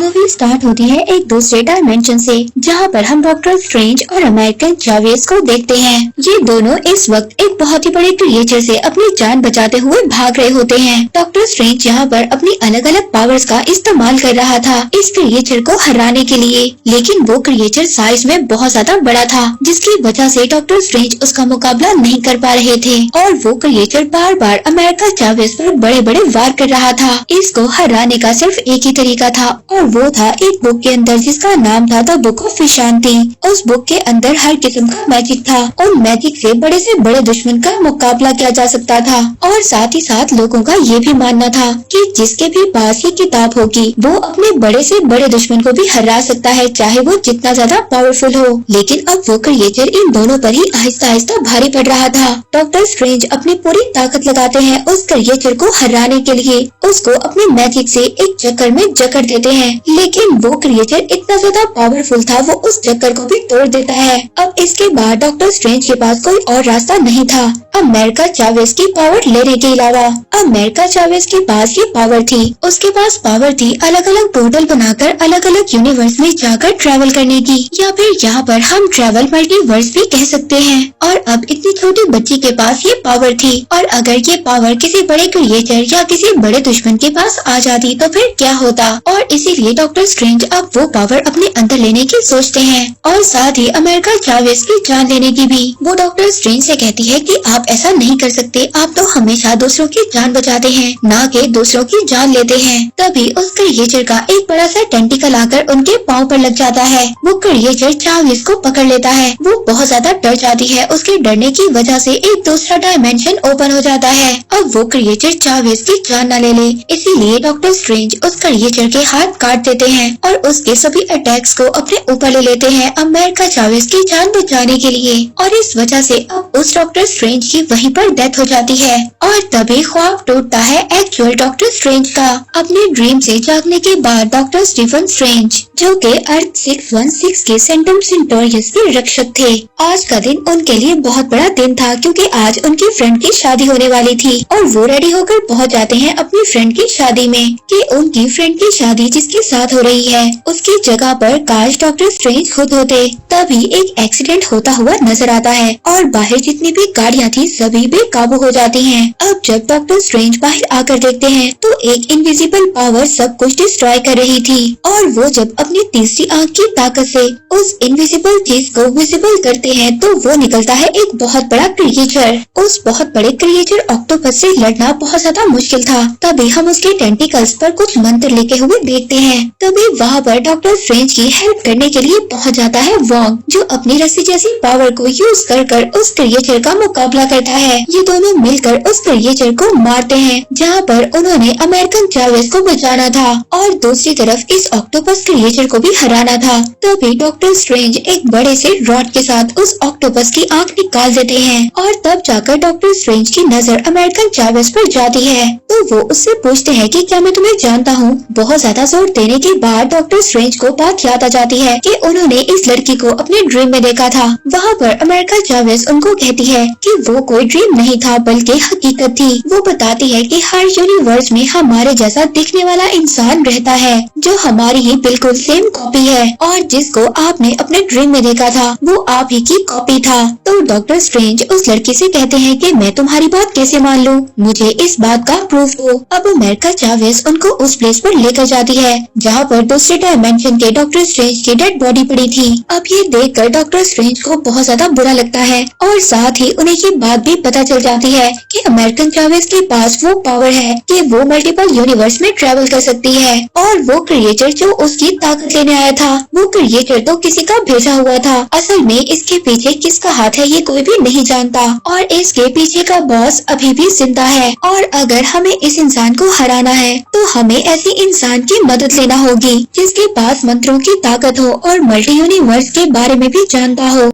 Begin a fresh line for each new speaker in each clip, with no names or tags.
Movie start होती है एक दूसरे डायमेंशन से, जहां पर हम डॉक्टर स्ट्रेंज और अमेरिकन चावेस को देखते हैं। ये दोनों इस वक्त एक बहुत ही बड़े क्रिएचर से अपनी जान बचाते हुए भाग रहे होते हैं। डॉक्टर स्ट्रेंज यहाँ पर अपनी अलग अलग पावर्स का इस्तेमाल कर रहा था इस क्रिएचर को हराने के लिए, लेकिन वो क्रिएचर साइज में बहुत ज्यादा बड़ा था, जिसकी वजह से डॉक्टर स्ट्रेंज उसका मुकाबला नहीं कर पा रहे थे और वो क्रिएचर बार बार अमेरिका चावेस पर बड़े बड़े वार कर रहा था। इसको हराने का सिर्फ एक ही तरीका था और वो था एक बुक के अंदर जिसका नाम था द बुक ऑफ विशांति। उस बुक के अंदर हर किस्म का मैजिक था और मैजिक से बड़े दुश्मन का मुकाबला किया जा सकता था। और साथ ही साथ लोगों का ये भी मानना था कि जिसके भी पास ये किताब होगी वो अपने बड़े से बड़े दुश्मन को भी हरा सकता है, चाहे वो जितना ज्यादा पावरफुल हो। लेकिन अब वो क्रिएचर इन दोनों पर ही आहिस्ता आहिस्ता भारी पड़ रहा था। डॉक्टर स्ट्रेंज अपनी पूरी ताकत लगाते हैं उस क्रिएचर को हराने के लिए, उसको अपने मैजिक से एक चक्कर में जकड़ देते हैं, लेकिन वो क्रिएचर इतना ज्यादा पावरफुल था वो उस चक्कर को भी तोड़ देता है। अब इसके बाद डॉक्टर स्ट्रेंज के पास कोई और रास्ता नहीं था अमेरिका चावेस की पावर लेने के अलावा। अमेरिका चावेस के पास ये पावर थी, उसके पास पावर थी अलग अलग पोर्टल बनाकर अलग अलग यूनिवर्स में जाकर ट्रैवल करने की, या फिर यहाँ पर हम ट्रैवल मल्टीवर्स भी कह सकते हैं। और अब इतनी छोटी बच्ची के पास ये पावर थी, और अगर ये पावर किसी बड़े क्रिएचर या किसी बड़े दुश्मन के पास आ जाती तो फिर क्या होता। और इसीलिए डॉक्टर स्ट्रेंज अब वो पावर अपने अंदर लेने की सोचते हैं और साथ ही अमेरिका चावेस की जान लेने की भी। वो डॉक्टर स्ट्रेंज से कहती है कि आप ऐसा नहीं कर सकते, आप तो हमेशा दूसरों की जान बचाते हैं, ना कि दूसरों की जान लेते हैं। तभी उस क्रिएचर का एक बड़ा सा टेंटिकल आकर उनके पाँव पर लग जाता है। वो क्रिएचर चावेस को पकड़ लेता है। वो बहुत ज्यादा डर जाती है, उसके डरने की वजह से एक दूसरा डायमेंशन ओपन हो जाता है। अब वो क्रिएचर चावेस की जान न ले, इसीलिए डॉक्टर स्ट्रेंज उस क्रिएचर के हाथ काट देते हैं और उसके सभी अटैक्स को अपने ऊपर ले लेते हैं अमेरिका चावेस की जान बचाने के लिए। और इस वजह से अब उस डॉक्टर स्ट्रेंज की वहीं पर डेथ हो जाती है। और तभी ख्वाब टूटता है एक्चुअल डॉक्टर स्ट्रेंज का। अपने ड्रीम से जागने के बाद डॉक्टर स्टीफन स्ट्रेंज, जो के अर्थ 616 के सेंटम सेंटोरियस के रक्षक थे, आज का दिन उनके लिए बहुत बड़ा दिन था, क्योंकि आज उनकी फ्रेंड की शादी होने वाली थी। और वो रेडी होकर पहुंच जाते हैं अपनी फ्रेंड की शादी में कि उनकी फ्रेंड की शादी जिसके साथ हो रही है उसकी जगह पर काश डॉक्टर स्ट्रेंज खुद होते। तभी एक एक्सीडेंट होता हुआ नजर आता है और बाहर जितनी भी गाड़ियां थी सभी बेकाबू हो जाती हैं। अब जब डॉक्टर स्ट्रेंज बाहर आकर देखते हैं तो एक इनविजिबल पावर सब कुछ डिस्ट्रॉय कर रही थी, और वो जब अपनी तीसरी आंख की ताकत से उस इनविजिबल चीज को विजिबल करते हैं तो वो निकलता है एक बहुत बड़ा क्रिएचर। उस बहुत बड़े क्रिएचर ऑक्टोपस से लड़ना बहुत ज्यादा मुश्किल था। तभी हम उसके टेंटिकल्स पर कुछ मंत्र लिखे हुए देखते हैं। तभी वहाँ पर डॉक्टर स्ट्रेंज की हेल्प करने के लिए पहुँच जाता है वॉन्ग, जो अपनी रस्सी जैसी पावर को यूज कर उस क्रिएचर का मुकाबला करता है। ये दोनों मिलकर उस क्रिएचर को मारते हैं, जहाँ पर उन्होंने अमेरिकन चावेस को बचाना था और दूसरी तरफ इस ऑक्टोपस क्रिएचर को भी हराना था। तभी डॉक्टर स्ट्रेंज एक बड़े से रॉड के साथ उस ऑक्टोपस की आंख निकाल देते हैं और तब जाकर डॉक्टर स्ट्रेंज की नजर अमेरिकन चावेस पर जाती है। तो वो उससे पूछते हैं कि क्या मैं तुम्हें जानता हूँ। बहुत ज्यादा जोर देने के बाद डॉक्टर स्ट्रेंज को बात याद आ जाती है कि उन्होंने इस लड़की को अपने ड्रीम में देखा था। वहाँ पर अमेरिका चावेस उनको कहती है कि वो कोई ड्रीम नहीं था बल्कि हकीकत थी। वो बताती है कि हर यूनिवर्स में हमारे जैसा दिखने वाला इंसान रहता है जो हमारी ही बिल्कुल सेम कॉपी है, और जिसको आपने अपने ड्रीम में देखा था वो आप ही की कॉपी था। तो डॉक्टर स्ट्रेंज उस लड़की से कहते हैं कि मैं तुम्हारी बात कैसे मान लूं, मुझे इस बात का प्रूफ दो। अब अमेरिका चावेस उनको उस प्लेस पर लेकर जाती है जहाँ पर दूसरे डायमेंशन के डॉक्टर स्ट्रेंज की डेड बॉडी पड़ी थी। अब ये देखकर डॉक्टर स्ट्रेंज को बहुत ज्यादा बुरा लगता है और साथ ही उन्हें ये बात भी पता चल जाती है कि अमेरिकन चावेस के पास वो पावर है कि वो मल्टीपल यूनिवर्स में ट्रेवल कर सकती है। और वो क्रिएचर जो उसकी ताकत लेने आया था वो क्रिएचर तो किसी का भेजा हुआ था। असल में इसके पीछे किसका हाथ है ये कोई भी नहीं जानता, और इसके पीछे का बॉस अभी भी जिंदा है। और अगर हमें इस इंसान को हराना है तो हमें ऐसी इंसान की मदद लेना होगी जिसके पास मंत्रों की ताकत हो और मल्टी यूनिवर्स के बारे में भी जानता हो।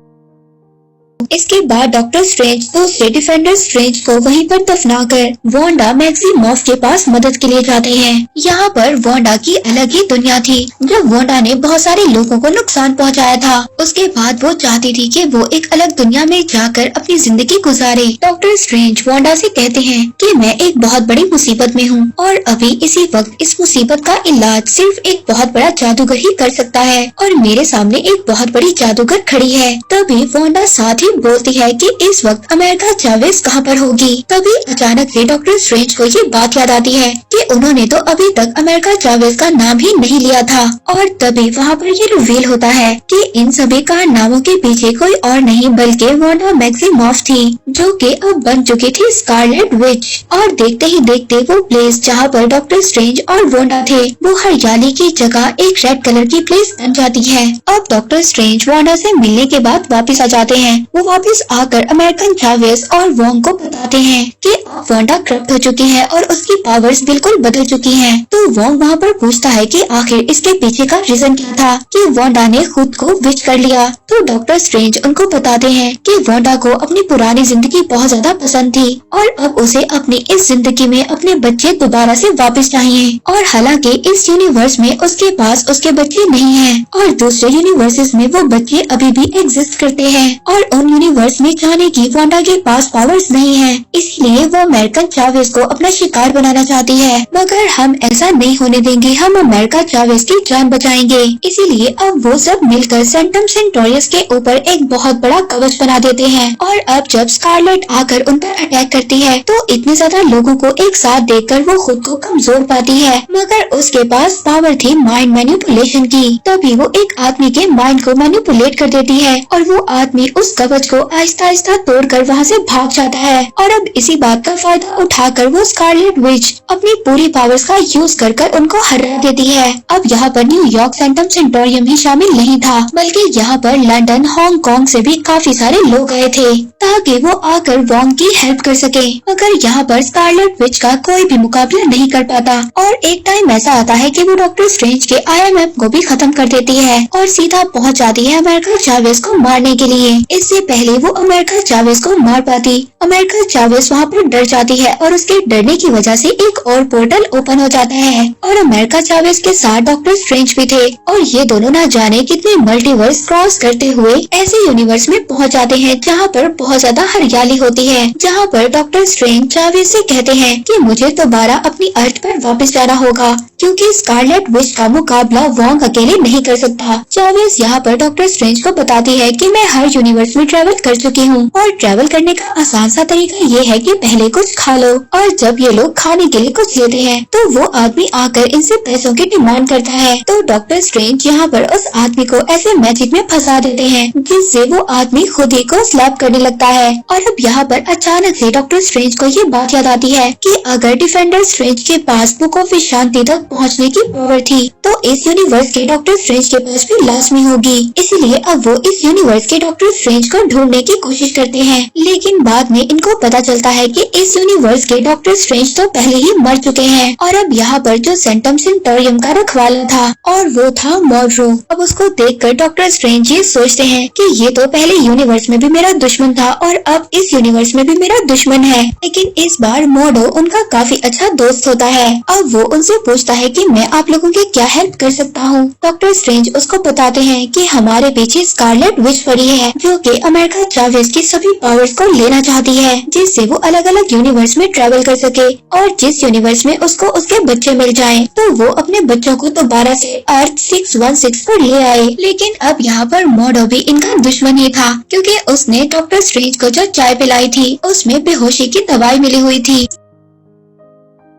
इसके बाद डॉक्टर स्ट्रेंज दूसरे डिफेंडर स्ट्रेंज को वहीं पर दफनाकर वांडा मैक्सिमॉफ के पास मदद के लिए जाते हैं। यहाँ पर वांडा की अलग ही दुनिया थी। जब वांडा ने बहुत सारे लोगों को नुकसान पहुँचाया था, उसके बाद वो चाहती थी कि वो एक अलग दुनिया में जाकर अपनी जिंदगी गुजारे। डॉक्टर स्ट्रेंज वांडा से कहते हैं कि मैं एक बहुत बड़ी मुसीबत में हूँ और अभी इसी वक्त इस मुसीबत का इलाज सिर्फ एक बहुत बड़ा जादूगर ही कर सकता है और मेरे सामने एक बहुत बड़ी जादूगर खड़ी है। तभी वांडा साथ ही बोलती है कि इस वक्त अमेरिका चावेज कहाँ पर होगी। तभी अचानक से डॉक्टर स्ट्रेंज को ये बात याद आती है कि उन्होंने तो अभी तक अमेरिका चावेज का नाम ही नहीं लिया था और तभी वहाँ पर ये रिवील होता है कि इन सभी कारनामों के पीछे कोई और नहीं बल्कि वांडा मैक्सिमॉफ थी, जो कि अब बन चुकी थी स्कारलेट विच। और देखते ही देखते वो प्लेस जहाँ पर डॉक्टर स्ट्रेंज और वांडा थे वो हरियाली की जगह एक रेड कलर की प्लेस बन जाती है। अब डॉक्टर स्ट्रेंज वांडा से मिलने के बाद वापस आ जाते हैं। वो वापस आकर अमेरिकन चावेज और वोंग को बताते हैं कि अब वांडा करप्ट हो चुकी है और उसकी पावर्स बिल्कुल बदल चुकी हैं। तो वोंग वहाँ पर पूछता है कि आखिर इसके पीछे का रीजन क्या था कि वांडा ने खुद को विच कर लिया। तो डॉक्टर स्ट्रेंज उनको बताते हैं कि वांडा को अपनी पुरानी जिंदगी बहुत ज्यादा पसंद थी और अब उसे अपनी इस जिंदगी में अपने बच्चे दोबारा से वापस चाहिए। और हालांकि इस यूनिवर्स में उसके पास उसके बच्चे नहीं हैं और दूसरे यूनिवर्सेस में वो बच्चे अभी भी एग्जिस्ट करते हैं और उन यूनिवर्स में जाने की वांडा के पास पावर्स नहीं है, इसलिए वो अमेरिकन चावेज को अपना शिकार बनाना चाहती है। मगर हम ऐसा नहीं होने देंगे, हम अमेरिका चावेज की जान बचाएंगे। इसीलिए अब वो सब मिलकर सेंटम सेंटोरियस के ऊपर एक बहुत बड़ा कवच बना देते हैं और अब जब स्कारलेट आकर उन पर अटैक करती है तो इतने ज्यादा लोगों को एक साथ देखकर वो खुद को कमजोर पाती है। मगर उसके पास पावर थी माइंड मैनिपुलेशन की। तभी वो एक आदमी के माइंड को मैनिपुलेट कर देती है और वो आदमी उस कवच को आहिस्ता आहिस्ता तोड़कर वहाँ से भाग जाता है। और अब इसी बात का फायदा उठाकर वो स्कारलेट विच अपनी पूरी पावर्स का यूज कर उनको हरा देती है। अब यहाँ पर न्यूयॉर्क सेंटम सेंटोरियम ही शामिल नहीं था, बल्कि यहाँ पर लंदन, हांगकांग से भी काफी सारे लोग आए थे ताकि वो आकर वोंग की हेल्प कर सके। मगर यहाँ पर स्कारलेट विच का कोई भी मुकाबला नहीं कर पाता और एक टाइम ऐसा आता है कि वो डॉक्टर स्ट्रेंज के IMF को भी खत्म कर देती है और सीधा पहुँच जाती है अमेरिका चावेज को मारने के लिए। इससे पहले वो अमेरिका चावेज को मार पाती, अमेरिका चावेज वहाँ पर डर जाती है और उसके डरने की वजह से एक और पोर्टल ओपन हो जाता है और अमेरिका चावेज के साथ डॉक्टर स्ट्रेंज भी थे और ये दोनों ना जाने कितने मल्टीवर्स क्रॉस करते हुए ऐसे यूनिवर्स में पहुँच जाते हैं जहाँ पर बहुत ज्यादा हरियाली होती है। जहाँ पर डॉक्टर स्ट्रेंज चावेज से कहते हैं कि मुझे दोबारा अपनी अर्थ पर वापस जाना होगा क्योंकि स्कारलेट विच का मुकाबला वोंग अकेले नहीं कर सकता। चावेज यहाँ पर डॉक्टर स्ट्रेंज को बताती है कि मैं हर यूनिवर्स में ट्रेवल कर चुकी हूँ और ट्रेवल करने का आसान सा तरीका ये है कि पहले कुछ खा लो और जब ये लोग खाने के लिए कुछ लेते हैं तो वो आदमी आकर इनसे पैसों की डिमांड करता है। तो डॉक्टर स्ट्रेंज यहाँ पर उस आदमी को ऐसे मैजिक में फंसा देते हैं जिससे वो आदमी खुद ही को स्लैप करने लगता है। और अब यहाँ पर अचानक से डॉक्टर स्ट्रेंज को ये बात याद आती है कि अगर डिफेंडर स्ट्रेंज के पास बुक ऑफ शांति तक पहुँचने की पावर थी तो इस यूनिवर्स के डॉक्टर स्ट्रेंज के पास भी लाजमी होगी। इसीलिए अब वो इस यूनिवर्स के डॉक्टर स्ट्रेंज को ढूंढने की कोशिश करते हैं, लेकिन बाद में इनको पता चलता है कि इस यूनिवर्स के डॉक्टर स्ट्रेंज तो पहले ही मर चुके हैं। और अब यहाँ पर जो सेंटम सेंटोरियम का रखवाला था और वो था मॉर्ड्रो। अब उसको देखकर डॉक्टर स्ट्रेंज ये सोचते हैं कि ये तो पहले यूनिवर्स में भी मेरा दुश्मन था और अब इस यूनिवर्स में भी मेरा दुश्मन है, लेकिन इस बार मॉर्ड्रो उनका काफी अच्छा दोस्त होता है। अब वो उनसे पूछता है कि मैं आप लोगों की क्या हेल्प कर सकता हूँ। डॉक्टर स्ट्रेंज उसको बताते हैं कि हमारे पीछे स्कारलेट विच पड़ी है जो कि अमेरिका चावेज की सभी पावर्स को लेना चाहती है जिससे वो अलग अलग यूनिवर्स में ट्रेवल कर सके और जिस यूनिवर्स में उसको उसके बच्चे मिल जाएं तो वो अपने बच्चों को दोबारा से अर्थ 616 पर ले आए। लेकिन अब यहाँ पर मॉर्ड्रो भी इनका दुश्मन ही था क्योंकि उसने डॉक्टर स्ट्रेंज को जो चाय पिलाई थी उसमें बेहोशी की दवाई मिली हुई थी।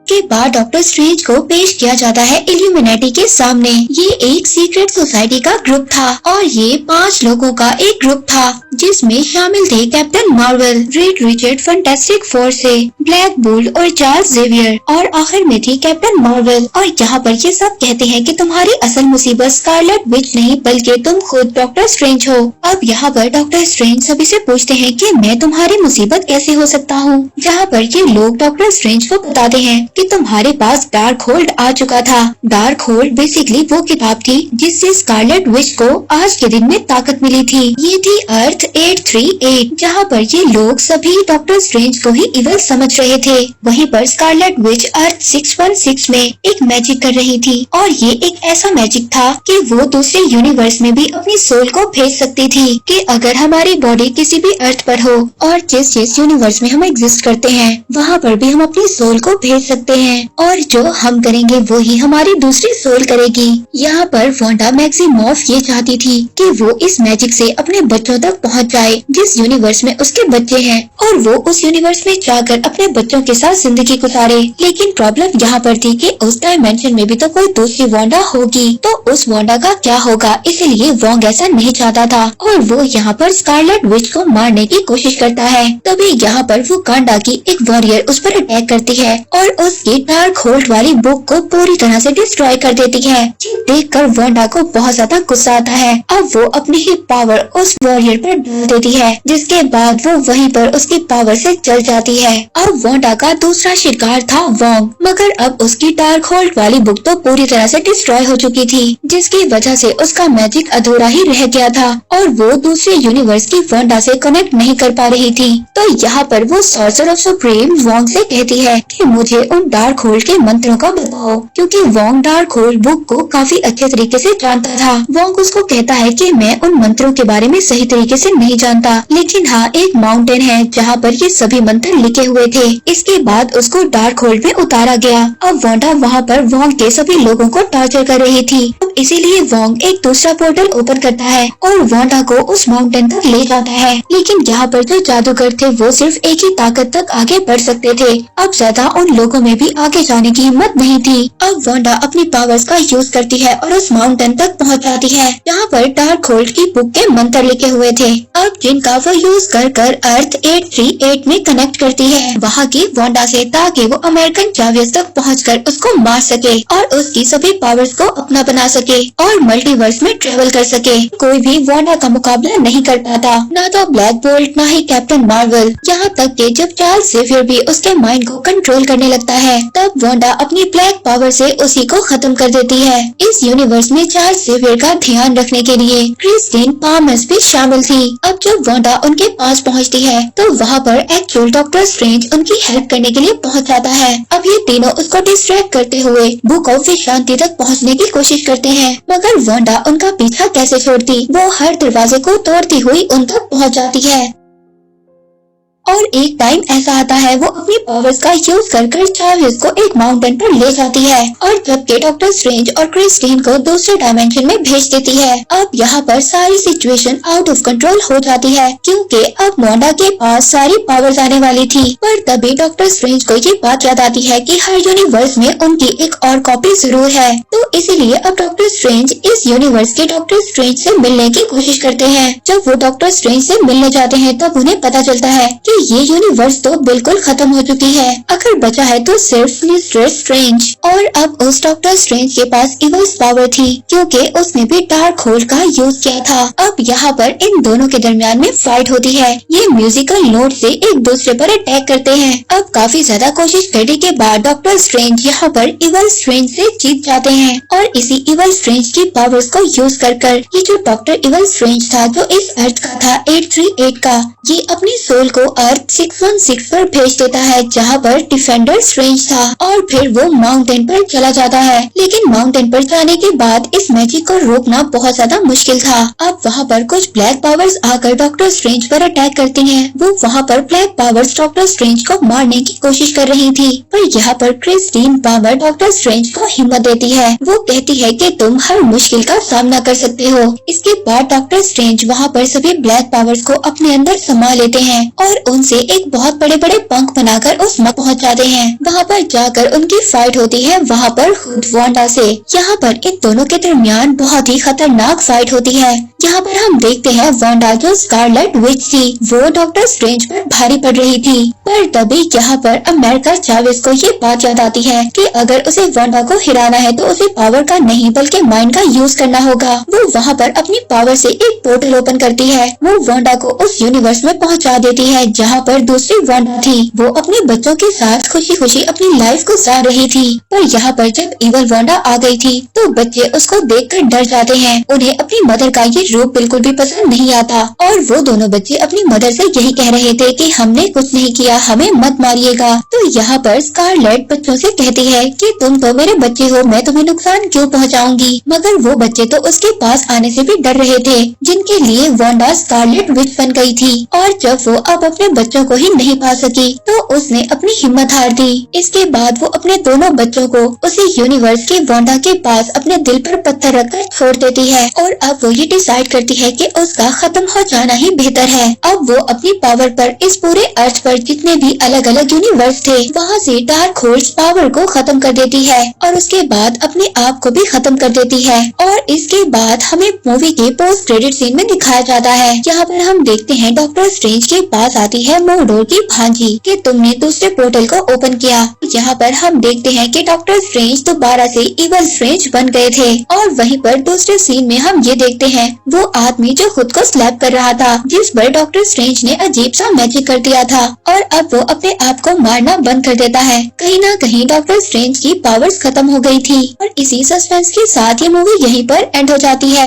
के बाद डॉक्टर स्ट्रेंज को पेश किया जाता है इल्यूमिनेटी के सामने। ये एक सीक्रेट सोसाइटी का ग्रुप था और ये 5 लोगों का एक ग्रुप था जिसमें शामिल थे captain Marvel, red Richard fantastic four से, ब्लैक बुल और चार्ल्स जेवियर और आखिर में थी कैप्टन मार्वल। और यहाँ पर ये सब कहते हैं कि तुम्हारी असल मुसीबत स्कारलेट विच नहीं बल्कि तुम खुद डॉक्टर स्ट्रेंज हो। अब यहाँ पर डॉक्टर स्ट्रेंज सभी से पूछते हैं कि मैं तुम्हारी मुसीबत कैसे हो सकता हूँ। जहाँ पर ये लोग डॉक्टर स्ट्रेंज को बताते हैं कि तुम्हारे पास डार्क होल्ड आ चुका था। डार्क होल्ड बेसिकली वो किताब थी जिससे स्कारलेट विच को आज के दिन में ताकत मिली थी। ये थी अर्थ 838, जहाँ पर ये लोग सभी डॉक्टर स्ट्रेंज को ही इवल समझ रहे थे। वहीं पर स्कारलेट विच अर्थ 616 में एक मैजिक कर रही थी और ये एक ऐसा मैजिक था कि वो दूसरे यूनिवर्स में भी अपनी सोल को भेज सकती थी कि अगर हमारी बॉडी किसी भी अर्थ पर हो और जिस यूनिवर्स में हम एग्जिस्ट करते हैं वहाँ पर भी हम अपनी सोल को भेज सकते हैं और जो हम करेंगे वो ही हमारी दूसरी सोल करेगी। यहाँ पर वांडा मैक्सिमॉफ ये चाहती थी कि वो इस मैजिक से अपने बच्चों तक पहुँच जाए जिस यूनिवर्स में उसके बच्चे हैं और वो उस यूनिवर्स में जाकर अपने बच्चों के साथ जिंदगी गुजारे। लेकिन प्रॉब्लम यहाँ पर थी कि उस डायमेंशन में भी तो कोई दूसरी वांडा होगी, तो उस वांडा का क्या होगा, इसलिए वोंग ऐसा नहीं चाहता था और वो यहाँ पर स्कारलेट विच को मारने की कोशिश करता है। तभी यहाँ पर वो कांडा की एक वॉरियर उस पर अटैक करती है और उसकी डार्क होल्ड वाली बुक को पूरी तरह से डिस्ट्रॉय कर देती है। देखकर वांडा को बहुत ज्यादा गुस्सा आता है। अब वो अपनी ही पावर उस वॉरियर पर डाल देती है, जिसके बाद वो वहीं पर उसकी पावर से जल जाती है। अब वांडा का दूसरा शिकार था वोंग, मगर अब उसकी डार्क होल्ड वाली बुक तो पूरी तरह से डिस्ट्रॉय हो चुकी थी, जिसकी वजह से उसका मैजिक अधूरा ही रह गया था और वो दूसरे यूनिवर्स की वांडा से कनेक्ट नहीं कर पा रही थी। तो यहाँ पर वो सॉर्सर ऑफ सुप्रीम वोंग से कहती है कि मुझे उन डार्क होल्ड के मंत्रों का बताओ, क्योंकि वोंग डार्क होल्ड बुक को काफी अच्छे तरीके से जानता था। वोंग उसको कहता है कि मैं उन मंत्रों के बारे में सही तरीके से नहीं जानता, लेकिन हाँ एक माउंटेन है जहाँ पर ये सभी मंत्र लिखे हुए थे। इसके बाद उसको डार्क होल्ड में उतारा गया। अब वांडा वहाँ पर वोंग के सभी लोगों को टॉर्चर कर रही थी, इसीलिए वोंग एक दूसरा पोर्टल ओपन करता है और वांडा को उस माउंटेन तक ले जाता है। लेकिन यहाँ पर जो जादूगर थे वो सिर्फ एक ही ताकत तक आगे बढ़ सकते थे। अब ज्यादा उन लोगों में भी आगे जाने की हिम्मत नहीं थी। अब वांडा अपनी पावर्स का यूज करती है और उस माउंटेन तक पहुँच जाती है जहाँ पर डार्क होल्ड की बुक के मंत्र लिखे हुए थे, अब जिनका वो यूज कर अर्थ 838 में कनेक्ट करती है वहाँ की वांडा से, ताकि वो अमेरिकन जावियस तक पहुँचकर उसको मार सके और उसकी सभी पावर्स को अपना बना सके और मल्टीवर्स में ट्रेवल कर सके। कोई भी वांडा का मुकाबला नहीं कर पाता, ना तो ब्लैक बोल्ट ना ही कैप्टन मार्वल। यहाँ तक कि जब चार्ल्स ज़ेवियर भी उसके माइंड को कंट्रोल करने लगता है तब वांडा अपनी ब्लैक पावर से उसी को खत्म कर देती है। इस यूनिवर्स में चार्ल्स ज़ेवियर का ध्यान रखने के लिए क्रिस्टीन पामस भी शामिल थी। अब जब वांडा उनके पास पहुँचती है तो वहाँ पर एक्चुअल डॉक्टर स्ट्रेंज उनकी हेल्प करने के लिए पहुँच जाता है। अब ये तीनों उसको डिस्ट्रैक्ट करते हुए बुक ऑफ शांति तक पहुँचने की कोशिश करते हैं, मगर वांडा उनका पीछा कैसे छोड़ती, वो हर दरवाजे को तोड़ती हुई उन तक पहुँच जाती है। और एक टाइम ऐसा आता है वो अपनी पावर्स का यूज कर चार्ल्स को एक माउंटेन पर ले जाती है और जबकि डॉक्टर स्ट्रेंज और क्रिस्टीन को दूसरे डायमेंशन में भेज देती है। अब यहाँ पर सारी सिचुएशन आउट ऑफ कंट्रोल हो जाती है क्योंकि अब वांडा के पास सारी पावर्स आने वाली थी। पर तभी डॉक्टर स्ट्रेंज को ये बात याद आती है कि हर यूनिवर्स में उनकी एक और कॉपी जरूर है, तो इसीलिए अब डॉक्टर स्ट्रेंज इस यूनिवर्स के डॉक्टर स्ट्रेंज से मिलने की कोशिश करते हैं। जब वो डॉक्टर स्ट्रेंज से मिलने जाते हैं तब उन्हें पता चलता है कि ये यूनिवर्स तो बिल्कुल खत्म हो चुकी है, अगर बचा है तो सिर्फ मिस्टर स्ट्रेंज। और अब उस डॉक्टर स्ट्रेंज के पास इवल्स पावर थी क्योंकि उसने भी डार्क होल्ड का यूज किया था। अब यहाँ पर इन दोनों के दरमियान में फाइट होती है। ये म्यूजिकल नोट से एक दूसरे पर अटैक करते हैं। अब काफी ज्यादा कोशिश करने के बाद डॉक्टर स्ट्रेंज यहाँ पर इवल स्ट्रेंज से जीत जाते हैं और इसी इवल स्ट्रेंज की पावर्स को यूज कर ये जो डॉक्टर इवल स्ट्रेंज था जो इस अर्थ का था 838 का, ये अपनी सोल को अर्थ 616 पर भेज देता है जहाँ पर डिफेंडर स्ट्रेंज था और फिर वो माउंटेन पर चला जाता है। लेकिन माउंटेन पर जाने के बाद इस मैजिक को रोकना बहुत ज्यादा मुश्किल था। अब वहाँ पर कुछ ब्लैक पावर्स आकर डॉक्टर स्ट्रेंज पर अटैक करती हैं। वो वहाँ पर ब्लैक पावर्स डॉक्टर स्ट्रेंज को मारने की कोशिश कर रही थी, पर यहाँ पर क्रिस्टीन पावर डॉक्टर स्ट्रेंज को हिम्मत देती है। वो कहती है कि तुम हर मुश्किल का सामना कर सकते हो। इसके बाद डॉक्टर स्ट्रेंज वहाँ पर सभी ब्लैक पावर्स को अपने अंदर समा लेते हैं और उनसे एक बहुत बड़े बड़े पंख बनाकर उस में पहुँच जाते हैं। वहाँ पर जाकर उनकी फाइट होती है वहाँ पर खुद वांडा से। यहाँ पर इन दोनों के दरमियान बहुत ही खतरनाक फाइट होती है। यहाँ पर हम देखते हैं वांडा जो स्कारलेट विच थी वो डॉक्टर स्ट्रेंज पर भारी पड़ रही थी, पर तभी यहाँ पर अमेरिका चावेस को ये बात याद आती है कि अगर उसे वांडा को हिराना है तो उसे पावर का नहीं बल्कि माइंड का यूज करना होगा। वो वहाँ पर अपनी पावर से एक पोर्टल ओपन करती है। वो वांडा को उस यूनिवर्स में पहुँचा देती है यहाँ पर दूसरी वांडा थी। वो अपने बच्चों के साथ खुशी खुशी अपनी लाइफ गुजार रही थी। पर यहाँ पर जब इवल वांडा आ गई थी तो बच्चे उसको देखकर डर जाते हैं। उन्हें अपनी मदर का ये रूप बिल्कुल भी पसंद नहीं आता और वो दोनों बच्चे अपनी मदर से यही कह रहे थे कि हमने कुछ नहीं किया, हमें मत मारिएगा। तो यहाँ पर स्कारलेट बच्चों से कहती है कि तुम तो मेरे बच्चे हो, मैं तुम्हें नुकसान क्यों पहुँचाऊंगी। मगर वो बच्चे तो उसके पास आने से भी डर रहे थे, जिनके लिए वांडा स्कारलेट विच बन गई थी। और जब वो अब अपने बच्चों को ही नहीं पा सकी तो उसने अपनी हिम्मत हार दी। इसके बाद वो अपने दोनों बच्चों को उसी यूनिवर्स के वांडा के पास अपने दिल पर पत्थर रखकर छोड़ देती है और अब वो ये डिसाइड करती है कि उसका खत्म हो जाना ही बेहतर है। अब वो अपनी पावर पर इस पूरे अर्थ पर जितने भी अलग अलग यूनिवर्स थे वहाँ से डार्क होर्स पावर को खत्म कर देती है और उसके बाद अपने आप को भी खत्म कर देती है। और इसके बाद हमें मूवी के पोस्ट क्रेडिट सीन में दिखाया जाता है। यहाँ पर हम देखते हैं डॉक्टर स्ट्रेंज के पास आती है मोर्डोर की भांजी कि तुमने दूसरे पोर्टल को ओपन किया। यहाँ पर हम देखते हैं कि डॉक्टर स्ट्रेंज दोबारा से इवल स्ट्रेंज बन गए थे। और वहीं पर दूसरे सीन में हम ये देखते हैं वो आदमी जो खुद को स्लैप कर रहा था, जिस पर डॉक्टर स्ट्रेंज ने अजीब सा मैजिक कर दिया था और अब वो अपने आप को मारना बंद कर देता है। कहीं ना कहीं डॉक्टर स्ट्रेंज की पावर्स खत्म हो गई थी। और इसी सस्पेंस के साथ ये मूवी यहीं पर एंड हो जाती है।